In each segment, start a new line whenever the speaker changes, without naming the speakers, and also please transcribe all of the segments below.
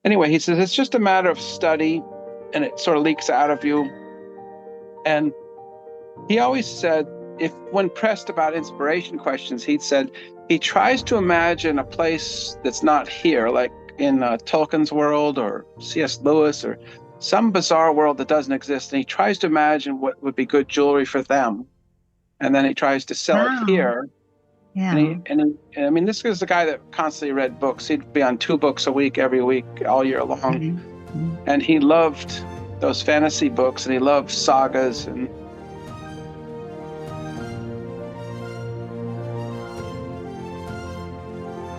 Anyway, he says it's just a matter of study, and it sort of leaks out of you. And he always said, if when pressed about inspiration questions, he'd said he tries to imagine a place that's not here, like in Tolkien's world or C.S. Lewis or some bizarre world that doesn't exist. And he tries to imagine what would be good jewelry for them. And then he tries to sell it
Wow.
here.
Yeah.
I mean, this is a guy that constantly read books. He'd be on 2 books a week, every week, all year long.
Mhm. Mhm.
And he loved those fantasy books, and he loved sagas. And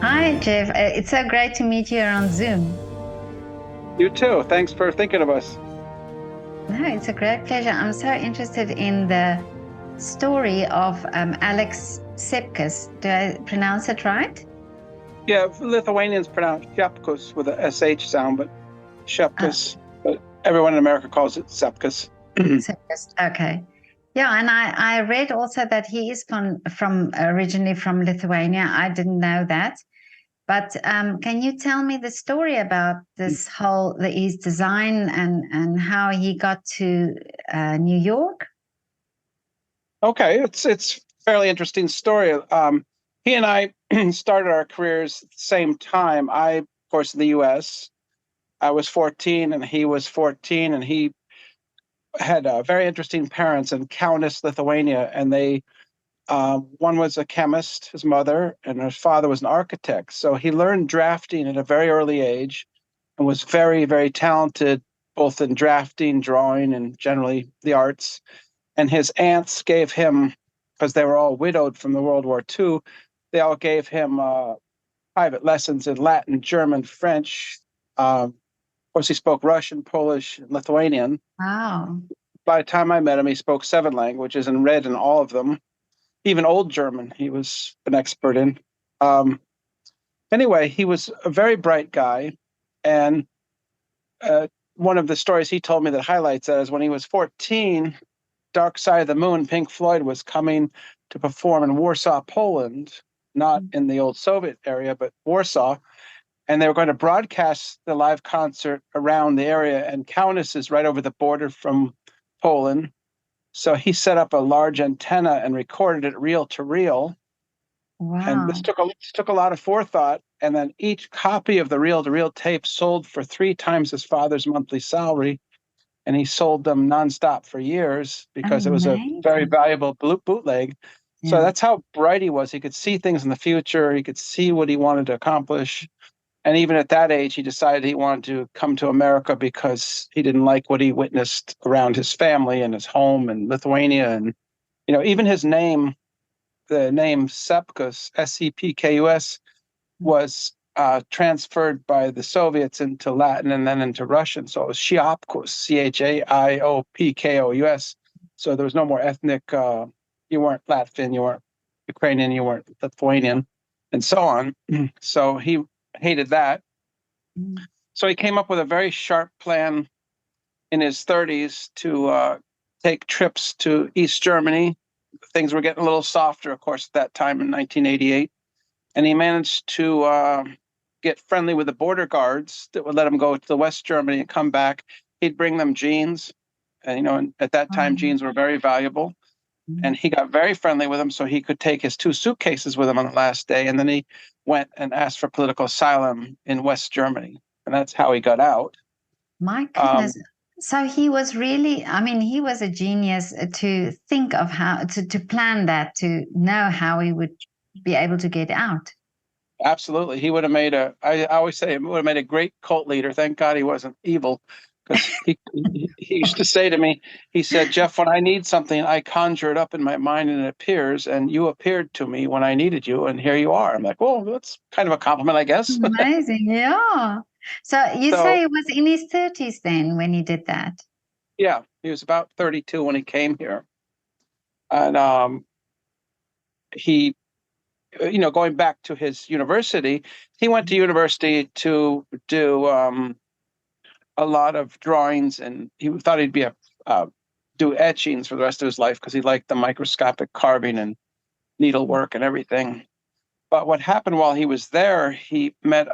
Hi, Jeff. It's so great to meet you on Zoom.
you too. Thanks for thinking of us.
No, it's a great pleasure. I'm so interested in the story of Alex Sepkus. Do I pronounce it right?
Yeah, Lithuanians pronounce Sepkus with a SH sound, but
Uh,
Sepkus. But everyone in America calls it Sepkus.
Sepkus. Okay. Yeah, and I read also that he is from originally from Lithuania. I didn't know that. But can you tell me the story about this whole his design and how he got to New York?
Okay, it's a fairly interesting story. He and I started our careers at the same time. I, of course, in the U.S. I was 14 and he was 14, and he had very interesting parents in Kaunas, Lithuania, and they one was a chemist, his mother, and his father was an architect. So he learned drafting at a very early age and was very, very talented both in drafting, drawing, and generally the arts. And his aunts gave him, because they were all widowed from the World War II, they all gave him private lessons in Latin, German, French. Of course, he spoke Russian, Polish, and Lithuanian.
Wow.
By the time I met him, he spoke 7 languages and read in all of them. Even Old German, he was an expert in. Um, anyway, he was a very bright guy. And uh, one of the stories he told me that highlights that is when he was 14, Dark Side of the Moon, Pink Floyd was coming to perform in Warsaw, Poland, not in the old Soviet area, but Warsaw. And they were going to broadcast the live concert around the area. And Kaunas is right over the border from Poland. So he set up a large antenna and recorded it reel to reel. And
Wow.
this took a lot of forethought. And then each copy of the reel to reel tape sold for 3 times his father's monthly salary. And he sold them nonstop for years because it was a very
Amazing.
valuable bootleg. So
Yeah.
that's how bright he was. He could see things in the future. He could see what he wanted to accomplish. And even at that age, he decided he wanted to come to America because he didn't like what he witnessed around his family and his home in Lithuania. And, even his name, the name Sepkus, Sepkus, was transferred by the Soviets into Latin and then into Russian. So it was Chiopkos, Chaiopkous. So there was no more ethnic, you weren't Latvian, you weren't Ukrainian, you weren't Lithuanian, and so on. So he hated that.
Mm.
So he came up with a very sharp plan in his 30s to take trips to East Germany. Things were getting a little softer, of course, at that time in 1988. And he managed to get friendly with the border guards that would let him go to the West Germany and come back. He'd bring them jeans. And, at that time,
Wow.
jeans were very valuable.
Mm.
And he got very friendly with them, so he could take his 2 suitcases with him on the last day. And then he went and asked for political asylum in West Germany. And that's how he got out.
My
Um,
goodness. So he was really, I mean, he was a genius to think of how to plan that, to know how he would be able to get out.
Absolutely. He would have made I always say, he would have made a great cult leader. Thank God he wasn't evil, because he used to say to me, he said, Jeff, when I need something, I conjure it up in my mind and it appears, and you appeared to me when I needed you, and here you are. I'm like, well, that's kind of a compliment, I guess.
Amazing. Yeah. So you say
So,
he was in his 30s then when he did that?
yeah, he was about 32 when he came here. And he, going back to his university, he went to university to do a lot of drawings, and he thought he'd be do etchings for the rest of his life because he liked the microscopic carving and needlework and everything. But what happened while he was there, he met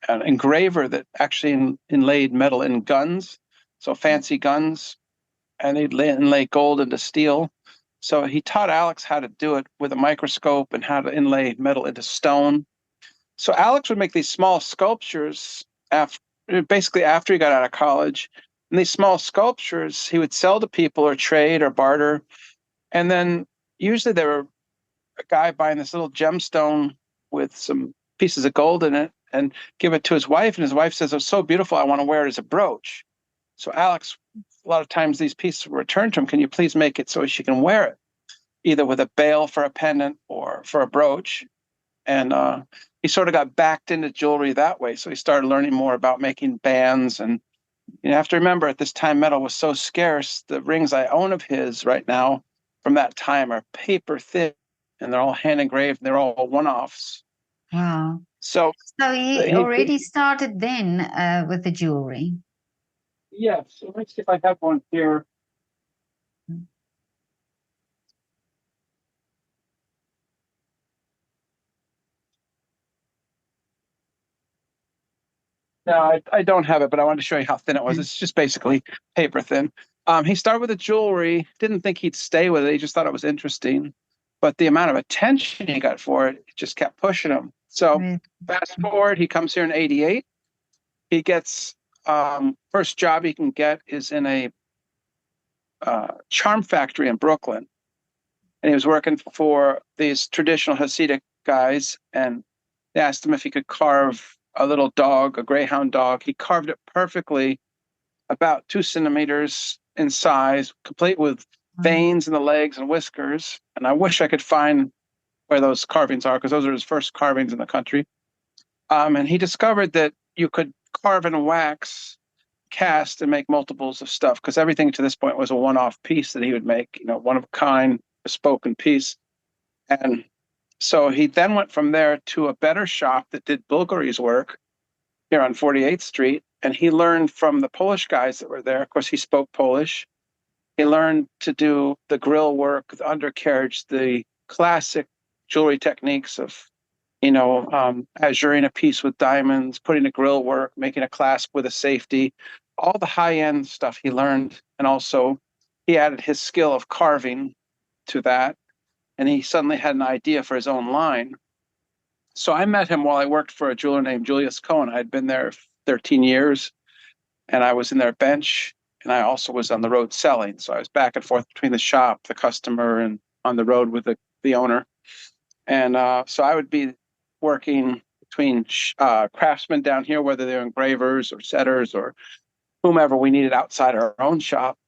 an engraver that actually inlaid metal in guns, so fancy guns, and he'd inlay gold into steel. So he taught Alex how to do it with a microscope and how to inlay metal into stone. So Alex would make these small sculptures basically after he got out of college. And these small sculptures he would sell to people or trade or barter. And then usually there were a guy buying this little gemstone with some pieces of gold in it and give it to his wife. And his wife says, "It's so beautiful, I want to wear it as a brooch." So Alex, a lot of times these pieces were returned to him. "Can you please make it so she can wear it, either with a bail for a pendant or for a brooch?" And he sort of got backed into jewelry that way. So he started learning more about making bands. And you have to remember, at this time, metal was so scarce. The rings I own of his right now from that time are paper thin, and they're all hand engraved, and they're all one-offs.
Wow.
So
he already started then with the jewelry.
Yeah, so let's see if I have one here. No, I don't have it, but I wanted to show you how thin it was. It's just basically paper thin. He started with the jewelry, didn't think he'd stay with it. He just thought it was interesting. But the amount of attention he got for it just kept pushing him. So fast forward, he comes here in 88. He gets, first job he can get is in a charm factory in Brooklyn. And he was working for these traditional Hasidic guys, and they asked him if he could carve a little dog, a greyhound dog. He carved it perfectly, about 2 centimeters in size, complete with veins in the legs and whiskers. And I wish I could find where those carvings are, because those are his first carvings in the country. And he discovered that you could carve and wax, cast, and make multiples of stuff, because everything to this point was a one-off piece that he would make, one of a kind, bespoken piece. And so he then went from there to a better shop that did Bulgari's work here on 48th Street. And he learned from the Polish guys that were there. Of course, he spoke Polish. He learned to do the grill work, the undercarriage, the classic jewelry techniques of, azuring a piece with diamonds, putting a grill work, making a clasp with a safety, all the high-end stuff he learned. And also he added his skill of carving to that. And he suddenly had an idea for his own line. So I met him while I worked for a jeweler named Julius Cohen. I'd been there 13 years, and I was in their bench, and I also was on the road selling. So I was back and forth between the shop, the customer, and on the road with the owner. And so I would be working between craftsmen down here, whether they're engravers or setters or whomever we needed outside our own shop,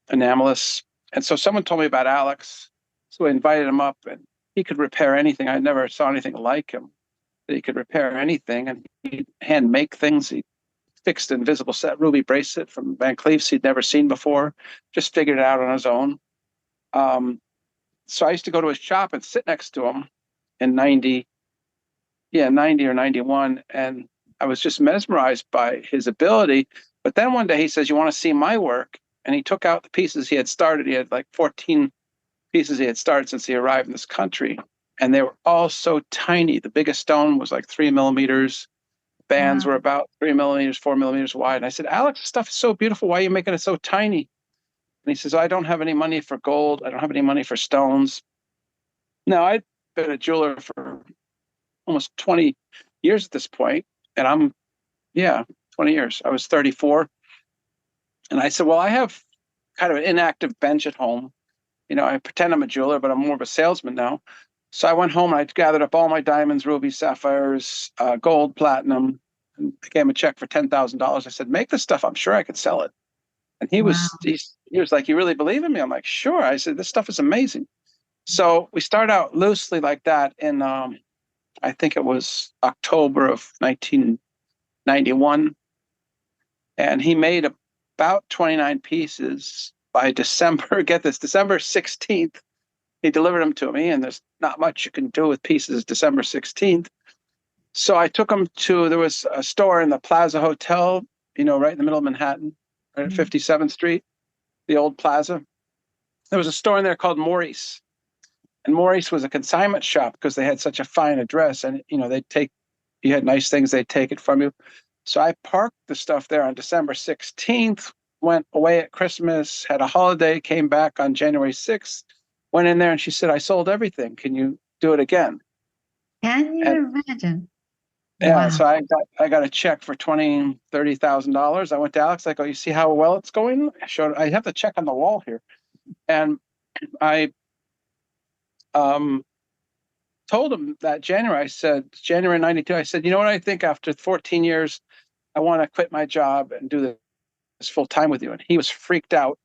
enamelists. And so someone told me about Alex. So I invited him up, and he could repair anything. I never saw anything like him. He could repair anything, and he'd hand make things. He fixed an invisible set ruby bracelet from Van Cleef's he'd never seen before, just figured it out on his own. So I used to go to his shop and sit next to him in 90 or 91, and I was just mesmerized by his ability. But then one day he says, "You want to see my work?" And he took out the pieces he had started. He had like 14 pieces he had started since he arrived in this country. And they were all so tiny. The biggest stone was like 3 millimeters. Bands were about 3 millimeters, 4 millimeters wide. And I said, "Alex, this stuff is so beautiful. Why are you making it so tiny?" And he says, "I don't have any money for gold. I don't have any money for stones." Now, I'd been a jeweler for almost 20 years at this point. And 20 years. I was 34. And I said, "Well, I have kind of an inactive bench at home. I pretend I'm a jeweler, but I'm more of a salesman now." So I went home and I gathered up all my diamonds, rubies, sapphires, gold, platinum, and I gave him a check for $10,000. I said, "Make this stuff. I'm sure I could sell it." And he was like, "You really believe in me?" I'm like, "Sure." I said, "This stuff is amazing." So we started out loosely like that in, I think it was October of 1991. And he made about 29 pieces by December. Get this, December 16th. He delivered them to me, and there's not much you can do with pieces December 16th. So I took them there was a store in the Plaza Hotel, right in the middle of Manhattan, right at 57th Street, the old plaza. There was a store in there called Maurice. And Maurice was a consignment shop because they had such a fine address. And, they'd take you had nice things, they'd take it from you. So I parked the stuff there on December 16th, went away at Christmas, had a holiday, came back on January 6th, went in there, and she said, I sold everything. Can you do it again?
Can
And
you imagine?
yeah,
Wow.
so I got a check for $20,000, $30,000. I went to Alex. I go, you see how well it's going? I have the check on the wall here, and I told him that January. I said January '92. I said, you know what? I think after 14 years, I want to quit my job and do this full time with you. And he was freaked out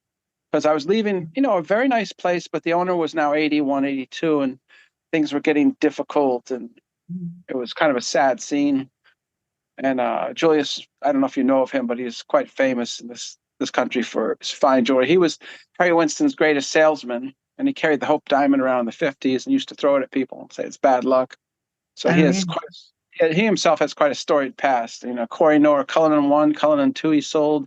because I was leaving, a very nice place, but the owner was now 81, 82, and things were getting difficult, and it was kind of a sad scene. And Julius, I don't know if you know of him, but he's quite famous in this country for his fine jewelry. He was Harry Winston's greatest salesman, and he carried the Hope Diamond around in the 50s and used to throw it at people and say it's bad luck. So
Oh, really?
he himself has quite a storied past. Corey Noor, Cullinan 1, Cullinan 2, he sold.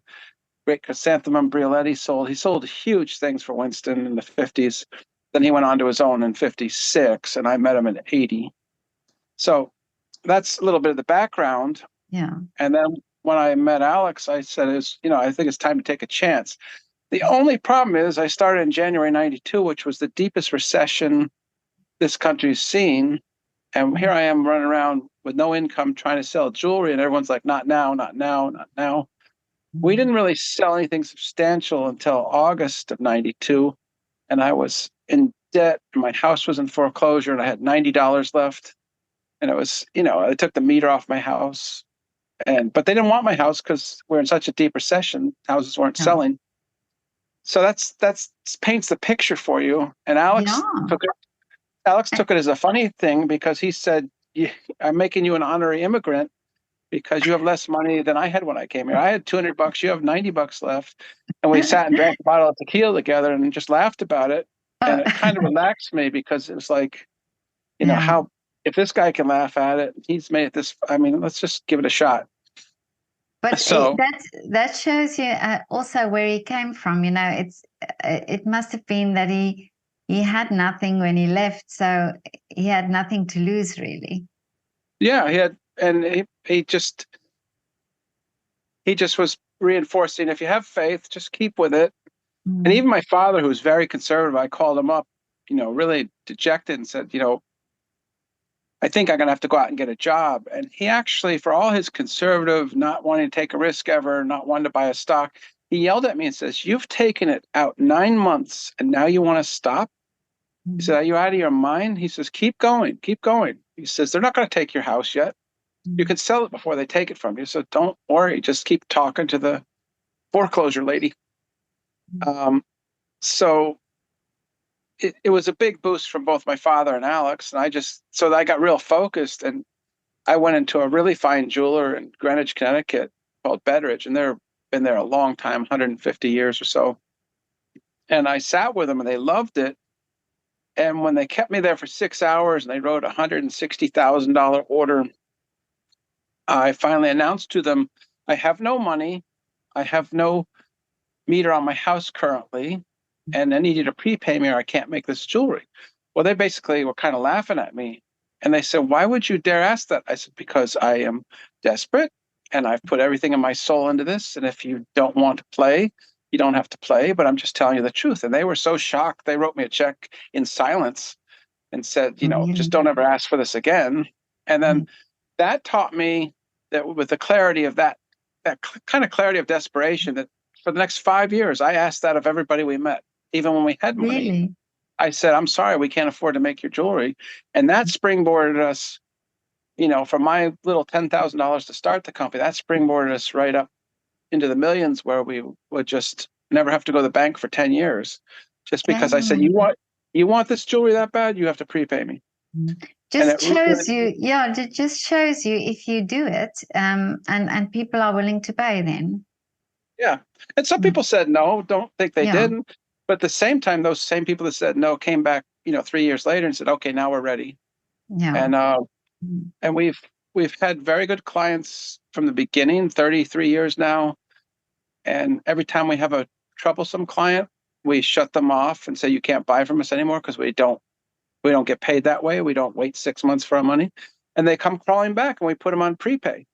Great Chrysanthemum Brioletti he sold huge things for Winston in the 50s. Then he went on to his own in 56, and I met him in 80. So that's a little bit of the background.
Yeah.
And then when I met Alex, I said, I think it's time to take a chance. The only problem is I started in January 92, which was the deepest recession this country's seen. And here I am running around with no income trying to sell jewelry. And everyone's like, not now, not now, not now. We didn't really sell anything substantial until August of 92. And I was in debt. My house was in foreclosure and I had $90 left. And it was, they took the meter off my house. But they didn't want my house because we're in such a deep recession. Houses weren't
Yeah.
selling. So that's paints the picture for you. And Alex took it as a funny thing because he said, I'm making you an honorary immigrant because you have less money than I had when I came here. I had $200, you have $90 left. And we sat and drank a bottle of tequila together and just laughed about it. And it kind of relaxed me because it was like, how, if this guy can laugh at it, he's made it this, let's just give it a shot.
But
So
that shows you also where he came from. It must have been that he had nothing when he left, so he had nothing to lose, really.
yeah, he just was reinforcing, if you have faith, just keep with it. And even my father, who's very conservative, I called him up, really dejected and said, I think I'm going to have to go out and get a job. And he actually, for all his conservative, not wanting to take a risk ever, not wanting to buy a stock, he yelled at me and says, you've taken it out 9 months and now you want to stop? He said, are you out of your mind? He says, keep going, keep going. He says, they're not going to take your house yet. You can sell it before they take it from you. So don't worry, just keep talking to the foreclosure lady. So it was a big boost from both my father and Alex. And I got real focused, and I went into a really fine jeweler in Greenwich, Connecticut called Bedridge, and they've been there a long time, 150 years or so. And I sat with them and they loved it. And when they kept me there for 6 hours and they wrote a $160,000 order, I finally announced to them, I have no money. I have no meter on my house currently, and I need you to prepay me or I can't make this jewelry. Well, they basically were kind of laughing at me. And they said, why would you dare ask that? I said, because I am desperate and I've put everything in my soul into this. And if you don't want to play, you don't have to play, but I'm just telling you the truth. And they were so shocked. They wrote me a check in silence and said, just don't ever ask for this again. And then that taught me that with the clarity of that kind of clarity of desperation, that for the next 5 years, I asked that of everybody we met, even when we had money.
Really?
I said, I'm sorry, we can't afford to make your jewelry. And that springboarded us, from my little $10,000 to start the company, that springboarded us right up into the millions where we would just never have to go to the bank for 10 years. Just because I said, you want this jewelry that bad, you have to prepay me.
Just shows you, it just shows you if you do it, and people are willing to pay then. Yeah.
And some people said no, don't think they didn't. But at the same time, those same people that said no came back, 3 years later and said, okay, now we're ready.
Yeah.
And we've had very good clients from the beginning, 33 years now. And every time we have a troublesome client, we shut them off and say, you can't buy from us anymore because we don't get paid that way. We don't wait 6 months for our money. and they come crawling back, and we put them on prepay.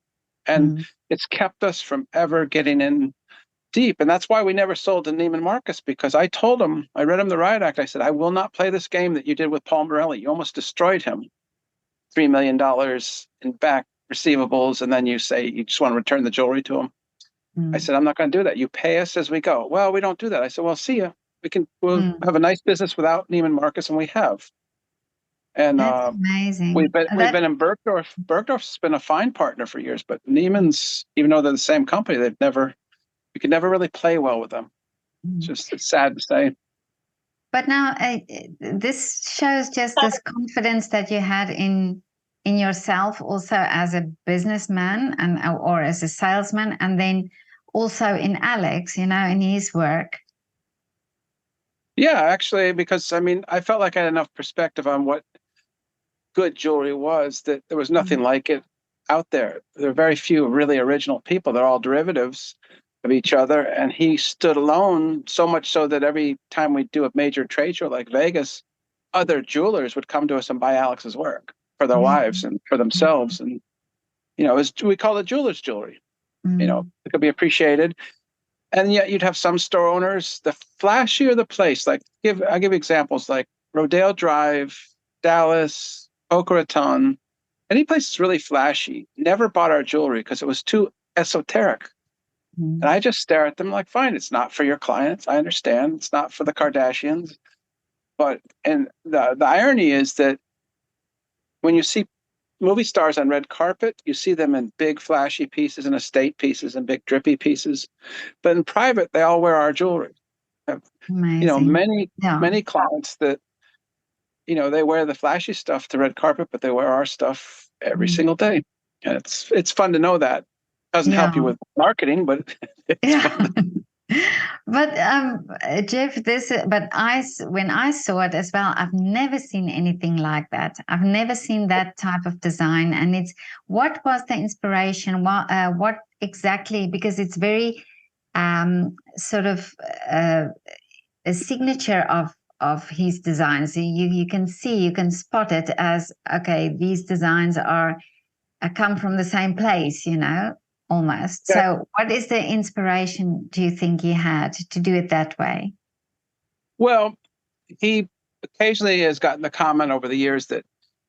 And it's kept us from ever getting in deep. And that's why we never sold to Neiman Marcus, because I told him, I read him the riot act. I said, I will not play this game that you did with Paul Morelli. You almost destroyed him. $3 million in back receivables. And then you say you just want to return the jewelry to him. I said, I'm not going to do that. You pay us as we go. Well, we don't do that. I said, well, see ya. We'll have a nice business without Neiman Marcus, and we have. And
That's amazing.
we've been in Bergdorf. Bergdorf's been a fine partner for years, but Neiman's, even though they're the same company, we could never really play well with them. It's sad to say.
But now this shows just this confidence that you had in yourself, also as a businessman or as a salesman, and then also in Alex, in his work.
Yeah, actually, because I felt like I had enough perspective on what good jewelry was, that there was nothing like it out there. There are very few really original people. They're all derivatives of each other. And he stood alone, so much so that every time we do a major trade show like Vegas, other jewelers would come to us and buy Alex's work for their wives and for themselves. And, we call it jeweler's jewelry. It could be appreciated. And yet you'd have some store owners, the flashier the place, I'll give examples like Rodeo Drive, Dallas, Boca Raton. Any place that's really flashy never bought our jewelry because it was too esoteric. And I just stare at them like, fine, it's not for your clients. I understand. It's not for the Kardashians. And the irony is that when you see movie stars on red carpet, you see them in big flashy pieces and estate pieces and big drippy pieces. But in private, they all wear our jewelry.
Amazing.
Many clients that, they wear the flashy stuff to red carpet, but they wear our stuff every single day. And it's fun to know that. Doesn't help you with marketing, but it's fun.
But Jeff, when I saw it as well, I've never seen anything like that. I've never seen that type of design. And what was the inspiration? What exactly? Because it's very sort of a signature of his designs. You can spot it as, okay, these designs come from the same place, almost.
Yeah.
So what is the inspiration, do you think, he had to do it that way?
Well, he occasionally has gotten the comment over the years that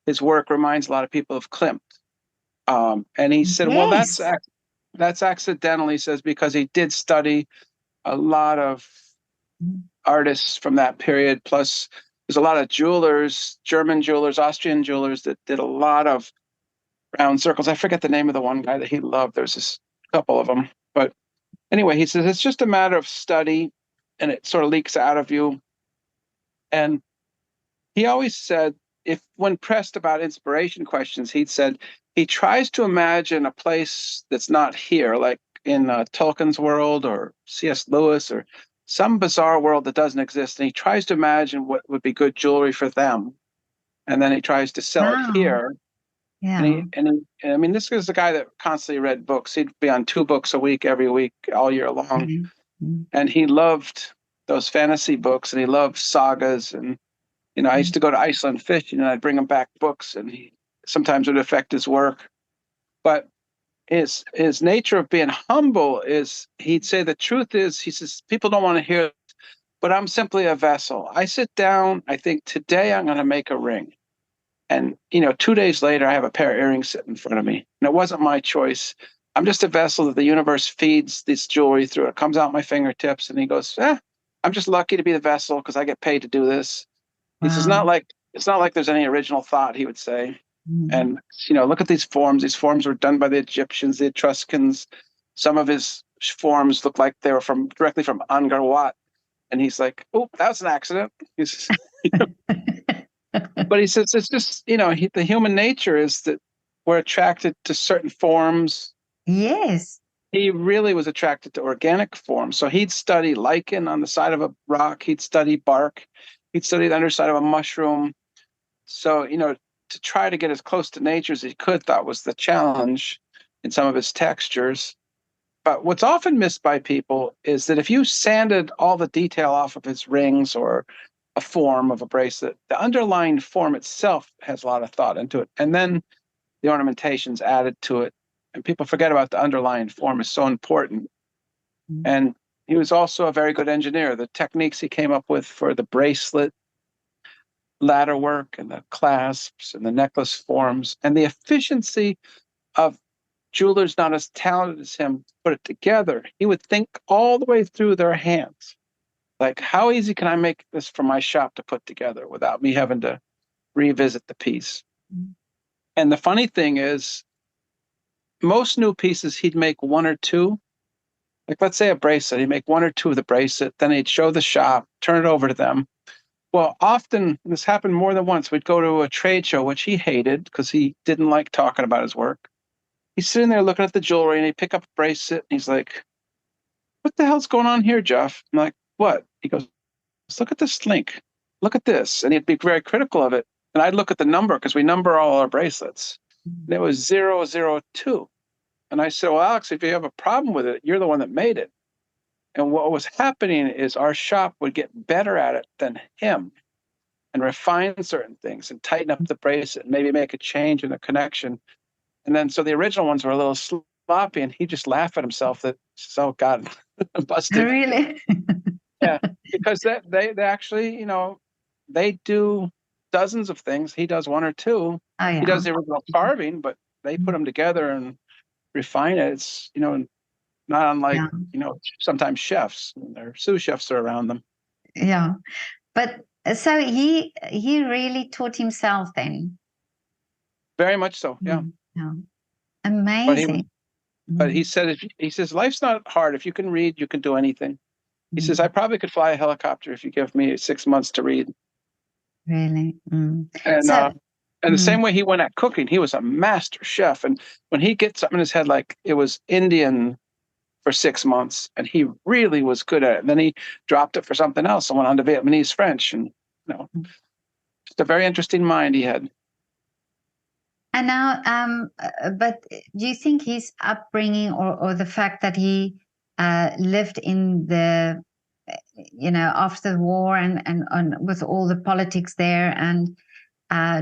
his work reminds a lot of people of Klimt. And he said, well, that's accidental, he says, because he did study a lot of artists from that period. Plus, there's a lot of jewelers, German jewelers, Austrian jewelers that did a lot of round circles. I forget the name of the one guy that he loved. There's just a couple of them. But anyway, he says it's just a matter of study, and it sort of leaks out of you. And he always said, when pressed about inspiration questions, he'd said he tries to imagine a place that's not here, like in Tolkien's world or C.S. Lewis or some bizarre world that doesn't exist. And he tries to imagine what would be good jewelry for them. And then he tries to sell it here.
Yeah.
And this is a guy that constantly read books. He'd be on 2 books a week, every week, all year long. And he loved those fantasy books, and he loved sagas. And, I used to go to Iceland fishing, and I'd bring him back books, and he sometimes would affect his work. But his nature of being humble is, he'd say, the truth is, he says, people don't want to hear it, but I'm simply a vessel. I sit down, I think, today I'm going to make a ring. And, 2 days later, I have a pair of earrings sitting in front of me. And it wasn't my choice. I'm just a vessel that the universe feeds this jewelry through. It comes out my fingertips. And he goes, I'm just lucky to be the vessel because I get paid to do this. He says, it's not like there's any original thought, he would say. And, look at these forms. These forms were done by the Egyptians, the Etruscans. Some of his forms look like they were directly from Angkor Wat. And he's like, oh, that was an accident. He's, But he says it's just, the human nature is that we're attracted to certain forms.
Yes.
He really was attracted to organic forms. So he'd study lichen on the side of a rock. He'd study bark. He'd study the underside of a mushroom. So, to try to get as close to nature as he could, that was the challenge in some of his textures. But what's often missed by people is that if you sanded all the detail off of his rings or a form of a bracelet, the underlying form itself has a lot of thought into it. And then the ornamentations added to it. And people forget about the underlying form is so important. And he was also a very good engineer. The techniques he came up with for the bracelet, ladder work, and the clasps, and the necklace forms, and the efficiency of jewelers not as talented as him put it together. He would think all the way through their hands. Like, how easy can I make this for my shop to put together without me having to revisit the piece? And the funny thing is, most new pieces, he'd make one or two. Like, let's say a bracelet, he'd make one or two of the bracelet, then he'd show the shop, turn it over to them. Well, often, this happened more than once, we'd go to a trade show, which he hated because he didn't like talking about his work. He's sitting there looking at the jewelry, and he'd pick up a bracelet, and he's like, what the hell's going on here, Jeff? I'm like, what? He goes, look at this link. Look at this. And he'd be very critical of it. And I'd look at the number because we number all our bracelets. And it was 002. And I said, well, Alex, if you have a problem with it, you're the one that made it. And what was happening is our shop would get better at it than him and refine certain things and tighten up the bracelet and maybe make a change in the connection. And then so the original ones were a little sloppy, and he'd just laugh at himself that, oh, God, busted.
Really?
Yeah, because they actually, they do dozens of things. He does one or two.
Oh, yeah.
He does the original carving, but they put them together and refine it. It's, not unlike, sometimes chefs. Their sous chefs are around them.
Yeah. But so he really taught himself then.
Very much so, yeah.
Yeah. Amazing.
But he said, he says, life's not hard. If you can read, you can do anything. He says, I probably could fly a helicopter if you give me 6 months to read.
Really?
And the same way he went at cooking, he was a master chef. And when he gets something in his head, like it was Indian for 6 months, and he really was good at it. And then he dropped it for something else and went on to Vietnamese French. And, just a very interesting mind he had.
And now, but do you think his upbringing or the fact that he lived in the, after the war and with all the politics there, and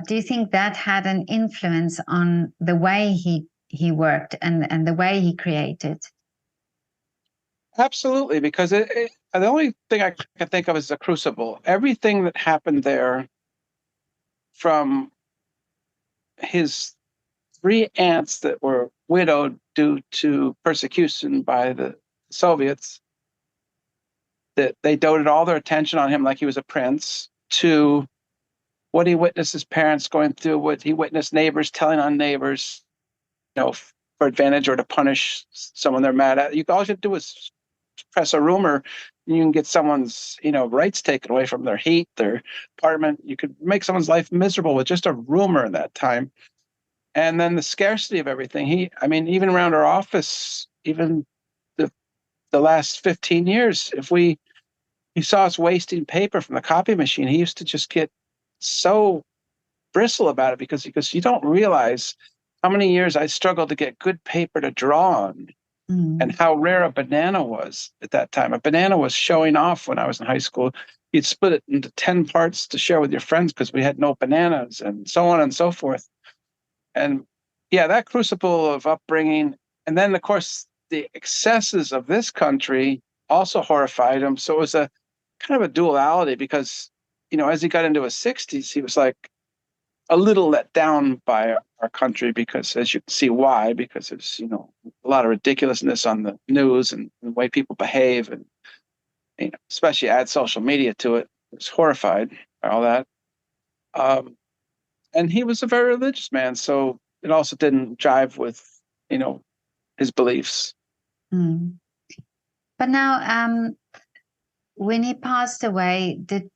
do you think that had an influence on the way he worked and the way he created?
Absolutely, because the only thing I can think of is the crucible. Everything that happened there, from his 3 aunts that were widowed due to persecution by the Soviets, that they doted all their attention on him like he was a prince, to what he witnessed his parents going through, what he witnessed neighbors telling on neighbors, for advantage or to punish someone they're mad at. All you have to do is press a rumor, and you can get someone's, rights taken away from their heat, their apartment. You could make someone's life miserable with just a rumor in that time. And then the scarcity of everything. Even around our office, even the last 15 years, if he saw us wasting paper from the copy machine, he used to just get so bristle about it because you don't realize how many years I struggled to get good paper to draw on, and how rare a banana was at that time. A banana was showing off when I was in high school. You'd split it into 10 parts to share with your friends because we had no bananas, and so on and so forth. And yeah, that crucible of upbringing. And then, of course, the excesses of this country also horrified him. So it was a kind of a duality because, as he got into his 60s, he was like a little let down by our country because, as you can see why, because there's, a lot of ridiculousness on the news and the way people behave, and, especially add social media to it. He was horrified by all that. And he was a very religious man, so it also didn't jive with, his beliefs.
But now, when he passed away, did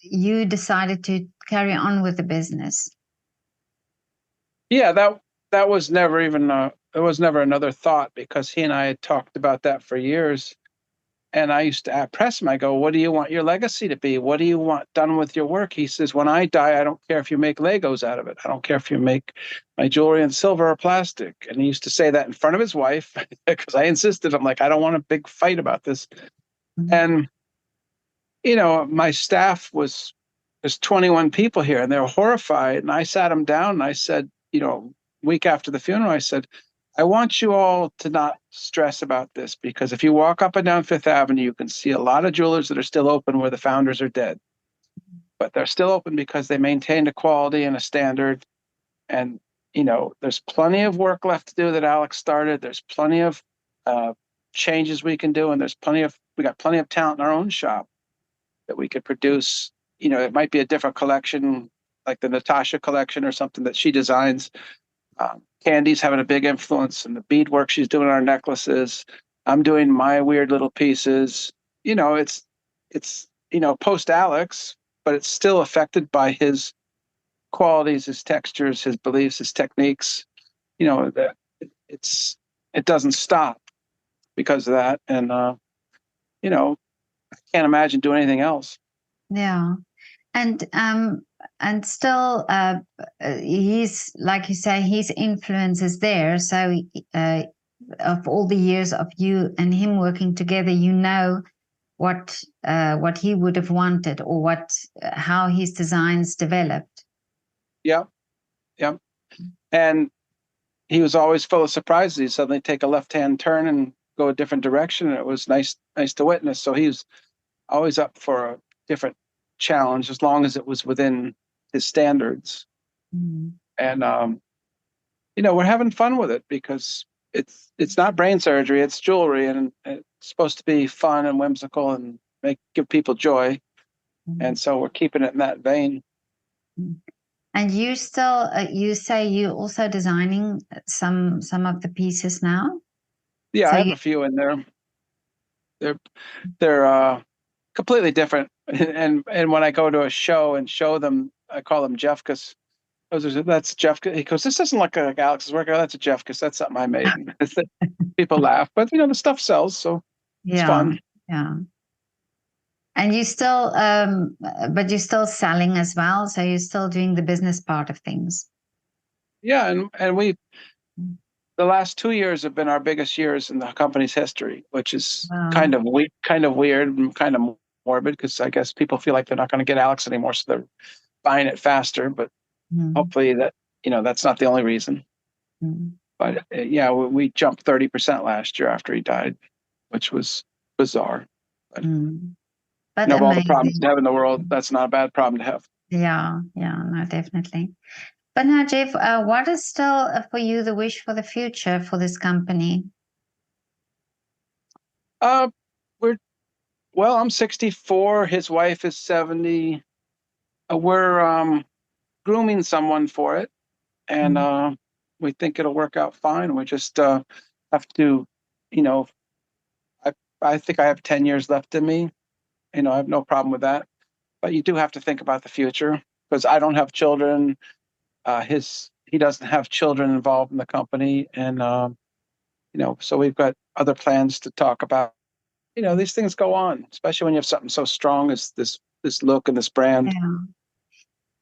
you decided to carry on with the business?
Yeah, that was never even there was never another thought, because he and I had talked about that for years. And I used to press him. I go, what do you want your legacy to be? What do you want done with your work? He says, when I die, I don't care if you make Legos out of it. I don't care if you make my jewelry in silver or plastic. And he used to say that in front of his wife because I insisted. I'm like, I don't want a big fight about this. And, my staff there's 21 people here, and they were horrified. And I sat them down and I said, week after the funeral, I said, I want you all to not stress about this, because if you walk up and down Fifth Avenue, you can see a lot of jewelers that are still open where the founders are dead. But they're still open because they maintained a quality and a standard. And, there's plenty of work left to do that Alex started. There's plenty of changes we can do. And we got plenty of talent in our own shop that we could produce. It might be a different collection, like the Natasha collection or something that she designs. Candy's having a big influence in the beadwork she's doing on our necklaces. I'm doing my weird little pieces. It's post Alex, but it's still affected by his qualities, his textures, his beliefs, his techniques. That it doesn't stop because of that. And I can't imagine doing anything else.
Yeah. And still, he's, like you say, his influence is there. So, of all the years of you and him working together, what he would have wanted, or how his designs developed.
Yeah, yeah. And he was always full of surprises. He'd suddenly take a left-hand turn and go a different direction, and it was nice to witness. So he was always up for a different challenge, as long as it was within his standards. And we're having fun with it, because it's not brain surgery, it's jewelry, and it's supposed to be fun and whimsical and give people joy. And so we're keeping it in that vein.
And you still, you say you also designing some of the pieces now?
Yeah, so I have a few in there. They're completely different. And when I go to a show and show them, I call them Jeffkus. That's Jeff. He goes, this doesn't look like Alex's work. Oh, that's a Jeffkus. That's something I made. People laugh, but the stuff sells, so it's fun.
Yeah. And you still, but you're still selling as well. So you're still doing the business part of things.
Yeah, and the last 2 years have been our biggest years in the company's history, which is kind of weird and kind of morbid, because I guess people feel like they're not going to get Alex anymore, so they're buying it faster. But hopefully that's not the only reason. But yeah, we jumped 30% last year after he died, which was bizarre. But of all the problems to have in the world, that's not a bad problem to have.
Yeah, no, definitely. But now, Jeff, what is still for you the wish for the future for this company?
I'm 64. His wife is 70. We're grooming someone for it, and we think it'll work out fine. We just have to, I think I have 10 years left in me. I have no problem with that. But you do have to think about the future, because I don't have children. He doesn't have children involved in the company, and so we've got other plans to talk about. These things go on, especially when you have something so strong as this look and this brand.
Yeah.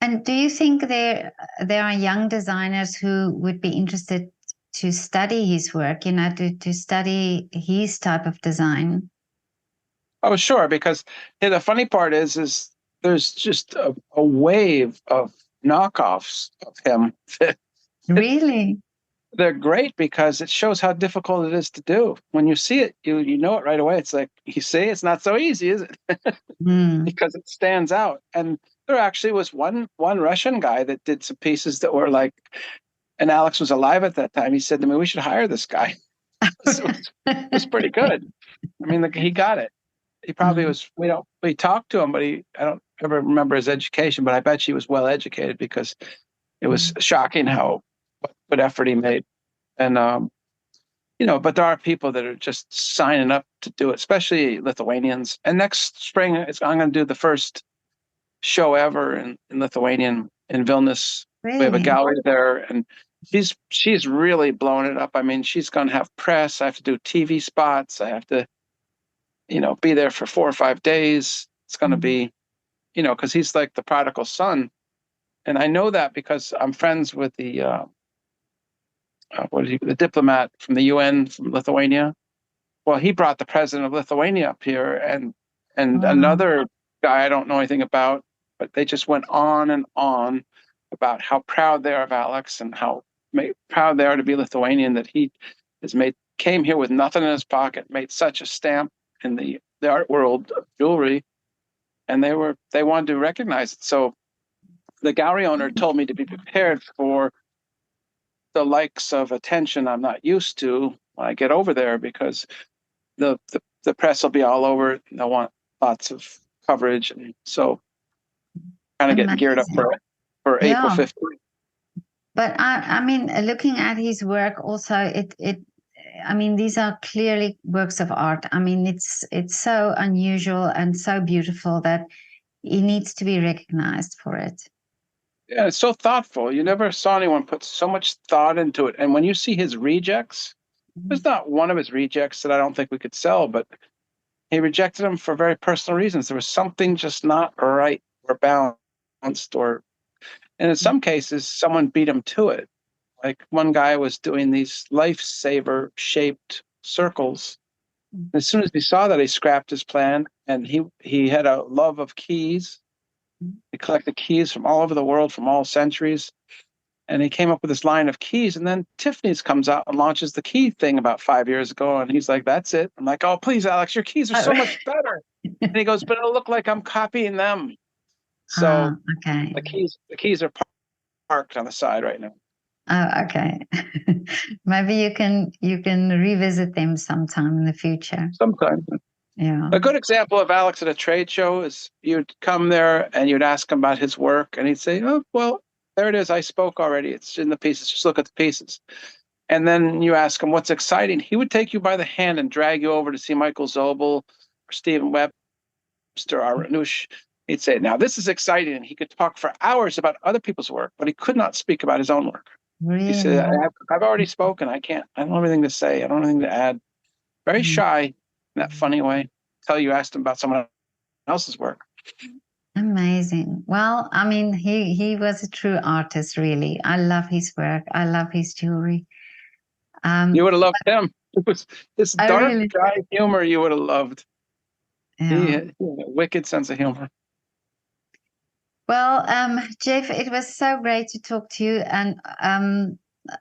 And do you think there are young designers who would be interested to study his work, to study his type of design?
Oh, sure, because the funny part is there's just a wave of knockoffs of him.
Really?
They're great, because it shows how difficult it is to do. When you see it, you know it right away. It's like, you see, it's not so easy, is it? Because it stands out. And there actually was one Russian guy that did some pieces that were like, and Alex was alive at that time. He said to me, we should hire this guy. It was pretty good. I mean, he got it. He probably was, we talked to him, but I don't ever remember his education, but I bet he was well educated, because it was shocking what effort he made. And, but there are people that are just signing up to do it, especially Lithuanians. And next spring, I'm going to do the first show ever in Lithuanian, in Vilnius. Really? We have a gallery there, and she's really blowing it up. I mean, she's going to have press. I have to do TV spots. I have to, be there for 4 or 5 days. It's going to be, because he's like the prodigal son. And I know that because I'm friends with the diplomat from the UN from Lithuania. Well, he brought the president of Lithuania up here, and another guy I don't know anything about, but they just went on and on about how proud they are of Alex and how proud they are to be Lithuanian, that he came here with nothing in his pocket, made such a stamp in the art world of jewelry, and they wanted to recognize it. So the gallery owner told me to be prepared for the likes of attention I'm not used to when I get over there, because the press will be all over it, and they'll want lots of coverage, and so kind of getting geared up for April 15th.
But I mean, looking at his work also, I mean, these are clearly works of art. I mean, it's so unusual and so beautiful that he needs to be recognized for it.
Yeah, it's so thoughtful. You never saw anyone put so much thought into it. And when you see his rejects, there's not one of his rejects that I don't think we could sell, but he rejected them for very personal reasons. There was something just not right or balanced, and in some cases, someone beat him to it. Like one guy was doing these lifesaver shaped circles. As soon as he saw that, he scrapped his plan, and he had a love of keys. He collected keys from all over the world, from all centuries. And he came up with this line of keys. And then Tiffany's comes out and launches the key thing about 5 years ago. And he's like, that's it. I'm like, oh, please, Alex, your keys are so much better. And he goes, but it'll look like I'm copying them. So
okay.
The keys are parked on the side right now.
Oh, okay. Maybe you can revisit them sometime in the future.
Sometime.
Yeah.
A good example of Alex at a trade show is you'd come there and you'd ask him about his work, and he'd say, oh, well, there it is. I spoke already. It's in the pieces. Just look at the pieces. And then you ask him what's exciting. He would take you by the hand and drag you over to see Michael Zobel or Stephen Webster or Ranush. He'd say, now this is exciting. And he could talk for hours about other people's work, but he could not speak about his own work.
Really?
He said, I've already spoken. I don't have anything to say. I don't have anything to add. Very shy in that funny way. Until you asked him about someone else's work.
Amazing. Well, I mean, he was a true artist, really. I love his work. I love his jewelry.
You would have loved him. It was this dark,
really?
dry humor you would have loved.
Yeah.
He had a wicked sense of humor.
Well, Jeff, it was so great to talk to you, and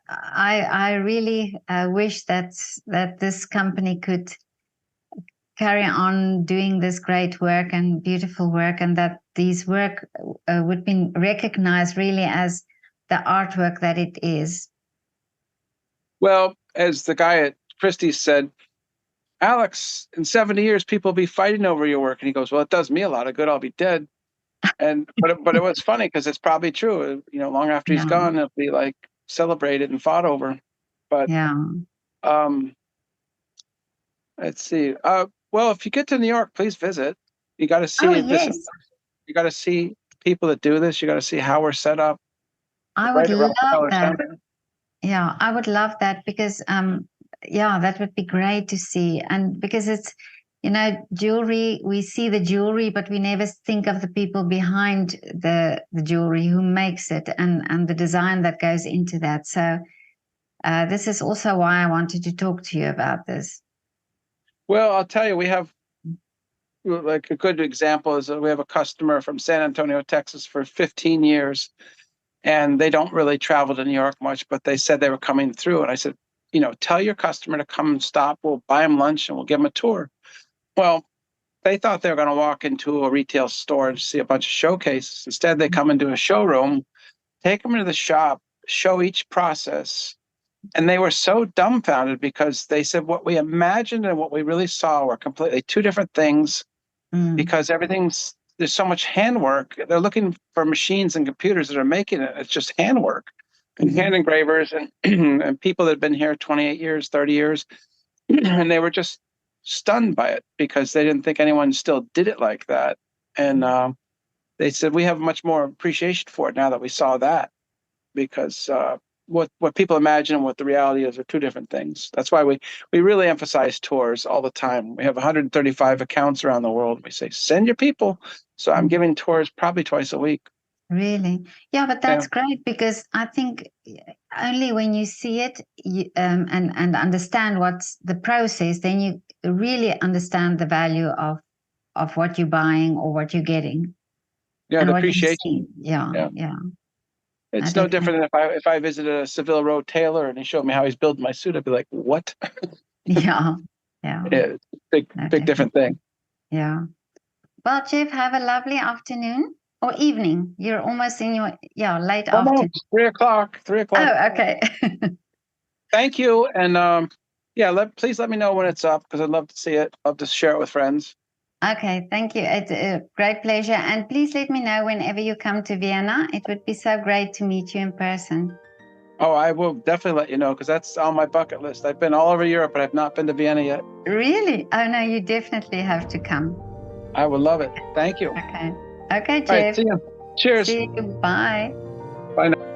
I really wish that this company could carry on doing this great work and beautiful work, and that these work would be recognized really as the artwork that it is.
Well, as the guy at Christie's said, Alex, in 70 years, people will be fighting over your work. And he goes, well, it does me a lot of good. I'll be dead. But it was funny because it's probably true. You know, long after he's gone, it'll be like celebrated and fought over. But let's see. Well, if you get to New York, please visit. You got to see this.
Yes.
You got to see people that do this. You got to see how we're set up.
I would love that. Yeah, I would love that because that would be great to see. And because it's, you know, jewelry, we see the jewelry, but we never think of the people behind the jewelry who makes it and the design that goes into that. So this is also why I wanted to talk to you about this.
Well, I'll tell you, we have like a good example is we have a customer from San Antonio, Texas for 15 years. And they don't really travel to New York much, but they said they were coming through. And I said, you know, tell your customer to come and stop. We'll buy them lunch and we'll give them a tour. Well, they thought they were going to walk into a retail store and see a bunch of showcases. Instead, they come into a showroom, take them into the shop, show each process. And they were so dumbfounded because they said what we imagined and what we really saw were completely two different things because there's so much handwork. They're looking for machines and computers that are making it. It's just handwork and hand engravers and and people that have been here 28 years, 30 years. And they were just stunned by it because they didn't think anyone still did it like that. And they said, we have much more appreciation for it now that we saw that, because what people imagine and what the reality is are two different things. That's why we really emphasize tours all the time. We have 135 accounts around the world. We say, send your people. So I'm giving tours probably twice a week.
Really? Yeah, but that's great because I think only when you see it and understand what's the process, then you really understand the value of what you're buying or what you're getting.
Yeah, the appreciation.
Yeah.
It's no different than if I visited a Seville Row tailor and he showed me how he's building my suit. I'd be like, "What?"
Yeah.
Yeah, big different thing.
Yeah. Well, Jeff, have a lovely afternoon or evening. You're almost in your late afternoon.
3 o'clock. 3 o'clock.
Oh, okay.
Thank you, and please let me know when it's up because I'd love to see it. Love to share it with friends.
Okay, thank you. It's a great pleasure. And please let me know whenever you come to Vienna. It would be so great to meet you in person.
Oh, I will definitely let you know because that's on my bucket list. I've been all over Europe, but I've not been to Vienna yet.
Really? Oh, no, you definitely have to come.
I would love it. Thank you.
Okay. Okay, Jeff.
All right, see you. Cheers.
See you. Bye.
Bye now.